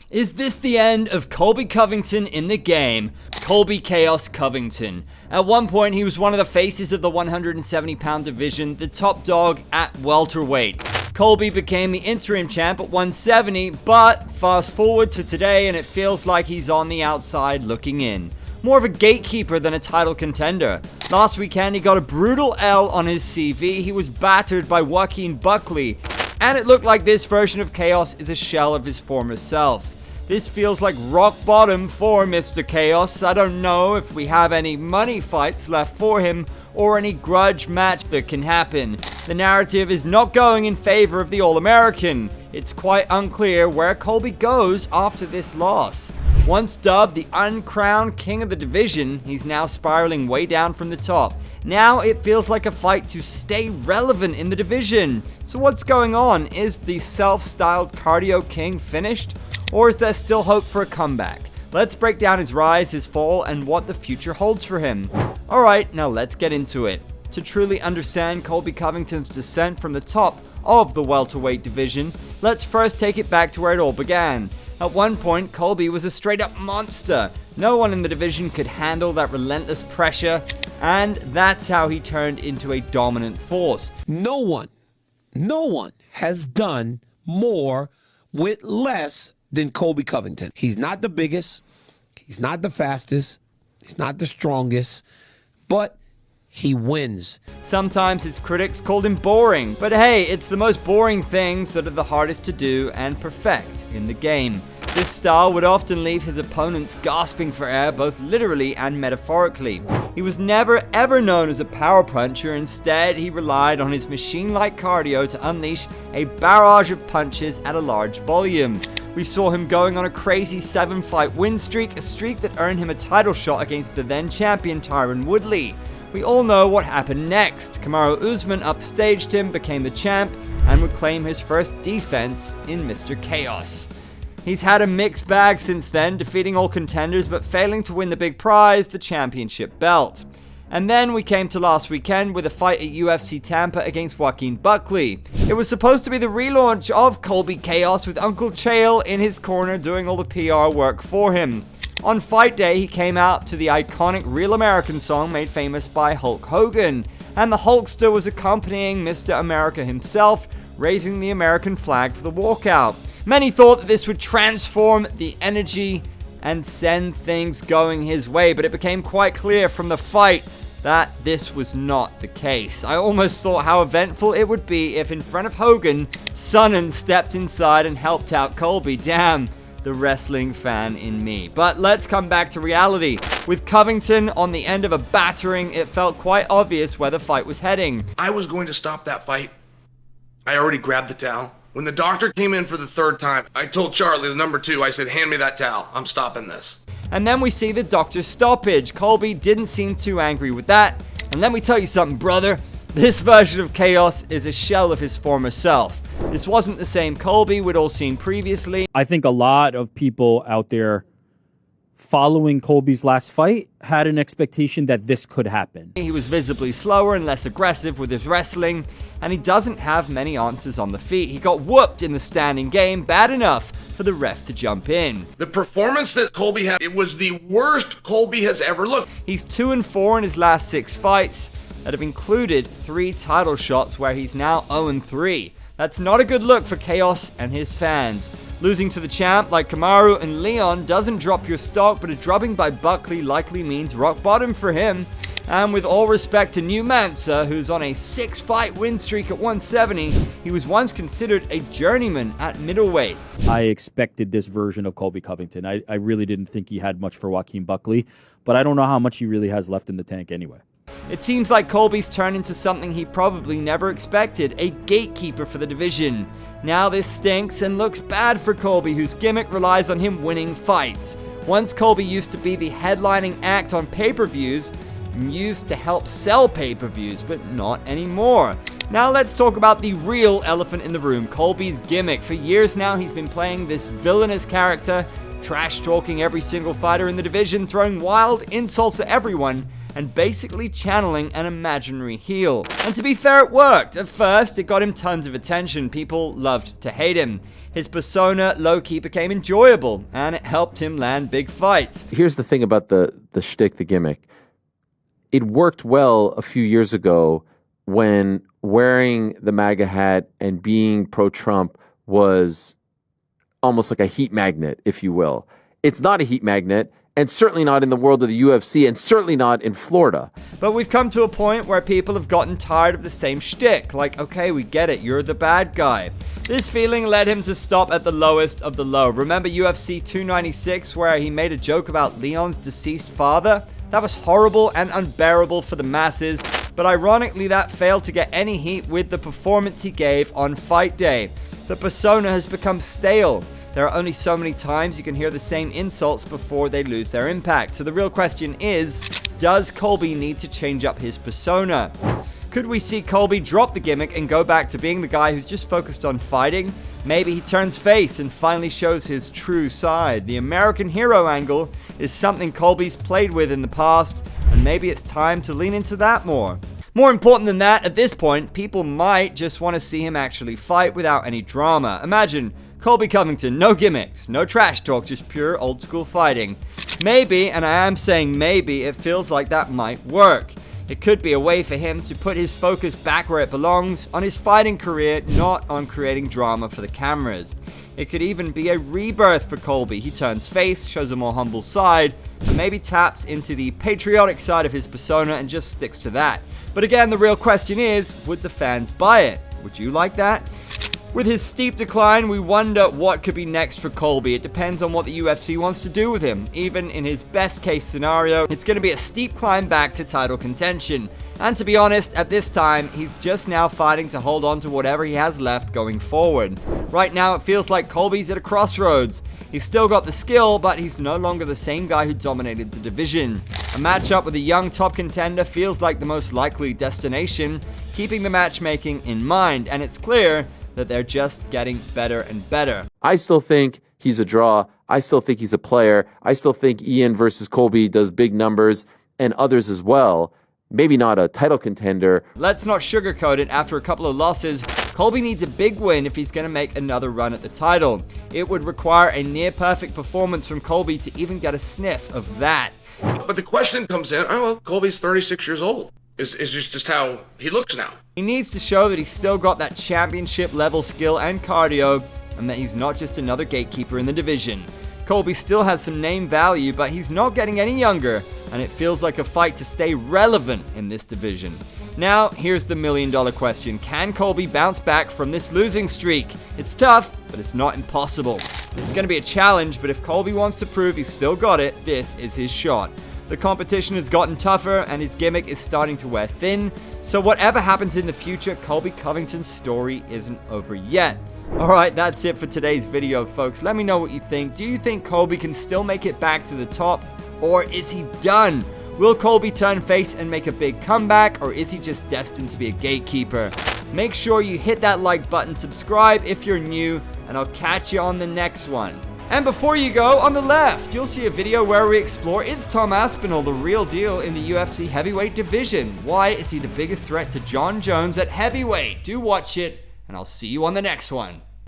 Is this the end of Colby Covington in the game? Colby Chaos Covington. At one point, he was one of the faces of the 170-pound division, the top dog at welterweight. Colby became the interim champ at 170, but fast forward to today and it feels like he's on the outside looking in. More of a gatekeeper than a title contender. Last weekend, he got a brutal L on his CV. He was battered by Joaquin Buckley, and it looked like this version of Chaos is a shell of his former self. This feels like rock bottom for Mr. Chaos. I don't know if we have any money fights left for him or any grudge match that can happen. The narrative is not going in favor of the All-American. It's quite unclear where Colby goes after this loss. Once dubbed the uncrowned king of the division, he's now spiraling way down from the top. Now it feels like a fight to stay relevant in the division. So what's going on? Is the self-styled cardio king finished? Or is there still hope for a comeback? Let's break down his rise, his fall, and what the future holds for him. Alright, now let's get into it. To truly understand Colby Covington's descent from the top of the welterweight division, let's first take it back to where it all began. At one point, Colby was a straight-up monster. No one in the division could handle that relentless pressure, and that's how he turned into a dominant force. No one has done more with less than Colby Covington. He's not the biggest, he's not the fastest, he's not the strongest, but he wins. Sometimes his critics called him boring, but hey, it's the most boring things that are the hardest to do and perfect in the game. This style would often leave his opponents gasping for air, both literally and metaphorically. He was never ever known as a power puncher. Instead, he relied on his machine-like cardio to unleash a barrage of punches at a large volume. We saw him going on a crazy 7-fight win streak, a streak that earned him a title shot against the then champion Tyron Woodley. We all know what happened next. Kamaru Usman upstaged him, became the champ, and would claim his first defense in Mr. Chaos. He's had a mixed bag since then, defeating all contenders but failing to win the big prize, the championship belt. And then we came to last weekend with a fight at UFC Tampa against Joaquin Buckley. It was supposed to be the relaunch of Colby Chaos with Uncle Chael in his corner doing all the PR work for him. On fight day, he came out to the iconic Real American song made famous by Hulk Hogan, and the Hulkster was accompanying Mr. America himself, raising the American flag for the walkout. Many thought that this would transform the energy and send things going his way, but it became quite clear from the fight that this was not the case. I almost thought how eventful it would be if in front of Hogan, Sonnen stepped inside and helped out Colby. Damn, the wrestling fan in me. But let's come back to reality. With Covington on the end of a battering, it felt quite obvious where the fight was heading. I was going to stop that fight. I already grabbed the towel. When the doctor came in for the third time, I told Charlie, the number 2, I said, hand me that towel. I'm stopping this. And then we see the doctor's stoppage. Colby didn't seem too angry with that. And let me tell you something, brother. This version of Chaos is a shell of his former self. This wasn't the same Colby we'd all seen previously. I think a lot of people out there following Colby's last fight had an expectation that this could happen. He was visibly slower and less aggressive with his wrestling, and he doesn't have many answers on the feet. He got whooped in the standing game, bad enough for the ref to jump in. The performance that Colby had, it was the worst Colby has ever looked. He's 2-4 in his last 6 fights that have included 3 title shots where he's now 0-3. That's not a good look for Chaos and his fans. Losing to the champ like Kamaru and Leon doesn't drop your stock, but a drubbing by Buckley likely means rock bottom for him. And with all respect to New Mansa, who's on a 6-fight win streak at 170, he was once considered a journeyman at middleweight. I expected this version of Colby Covington. I really didn't think he had much for Joaquin Buckley, but I don't know how much he really has left in the tank anyway. It seems like Colby's turned into something he probably never expected, a gatekeeper for the division. Now this stinks and looks bad for Colby, whose gimmick relies on him winning fights. Once Colby used to be the headlining act on pay-per-views, and used to help sell pay-per-views, but not anymore. Now let's talk about the real elephant in the room, Colby's gimmick. For years now, he's been playing this villainous character, trash-talking every single fighter in the division, throwing wild insults at everyone, and basically channeling an imaginary heel. And to be fair, it worked. At first, it got him tons of attention. People loved to hate him. His persona low-key became enjoyable, and it helped him land big fights. Here's the thing about the shtick, the gimmick. It worked well a few years ago when wearing the MAGA hat and being pro-Trump was almost like a heat magnet, if you will. It's not a heat magnet, and certainly not in the world of the UFC, and certainly not in Florida. But we've come to a point where people have gotten tired of the same shtick. Like, okay, we get it, you're the bad guy. This feeling led him to stop at the lowest of the low. Remember UFC 296, where he made a joke about Leon's deceased father? That was horrible and unbearable for the masses, but ironically that failed to get any heat with the performance he gave on fight day. The persona has become stale. There are only so many times you can hear the same insults before they lose their impact. So the real question is, does Colby need to change up his persona? Could we see Colby drop the gimmick and go back to being the guy who's just focused on fighting? Maybe he turns face and finally shows his true side. The American hero angle is something Colby's played with in the past, and maybe it's time to lean into that more. More important than that, at this point, people might just want to see him actually fight without any drama. Imagine Colby Covington, no gimmicks, no trash talk, just pure old school fighting. Maybe, and I am saying maybe, it feels like that might work. It could be a way for him to put his focus back where it belongs, on his fighting career, not on creating drama for the cameras. It could even be a rebirth for Colby. He turns face, shows a more humble side, and maybe taps into the patriotic side of his persona and just sticks to that. But again, the real question is, would the fans buy it? Would you like that? With his steep decline, we wonder what could be next for Colby. It depends on what the UFC wants to do with him. Even in his best case scenario, it's going to be a steep climb back to title contention. And to be honest, at this time, he's just now fighting to hold on to whatever he has left going forward. Right now, it feels like Colby's at a crossroads. He's still got the skill, but he's no longer the same guy who dominated the division. A matchup with a young top contender feels like the most likely destination, keeping the matchmaking in mind, and it's clear that they're just getting better and better. I still think he's a draw. I still think he's a player. I still think Ian versus Colby does big numbers, and others as well. Maybe not a title contender. Let's not sugarcoat it. After a couple of losses, Colby needs a big win if he's going to make another run at the title. It would require a near-perfect performance from Colby to even get a sniff of that. But the question comes in, oh, well, Colby's 36 years old. Is just how he looks now. He needs to show that he's still got that championship level skill and cardio, and that he's not just another gatekeeper in the division. Colby still has some name value, but he's not getting any younger, and it feels like a fight to stay relevant in this division. Now, here's the million-dollar question. Can Colby bounce back from this losing streak? It's tough, but it's not impossible. It's going to be a challenge, but if Colby wants to prove he's still got it, this is his shot. The competition has gotten tougher, and his gimmick is starting to wear thin, so whatever happens in the future, Colby Covington's story isn't over yet. Alright, that's it for today's video, folks. Let me know what you think. Do you think Colby can still make it back to the top, or is he done? Will Colby turn face and make a big comeback, or is he just destined to be a gatekeeper? Make sure you hit that like button, subscribe if you're new, and I'll catch you on the next one. And before you go, on the left, you'll see a video where we explore, is Tom Aspinall the real deal in the UFC heavyweight division? Why is he the biggest threat to John Jones at heavyweight? Do watch it, and I'll see you on the next one.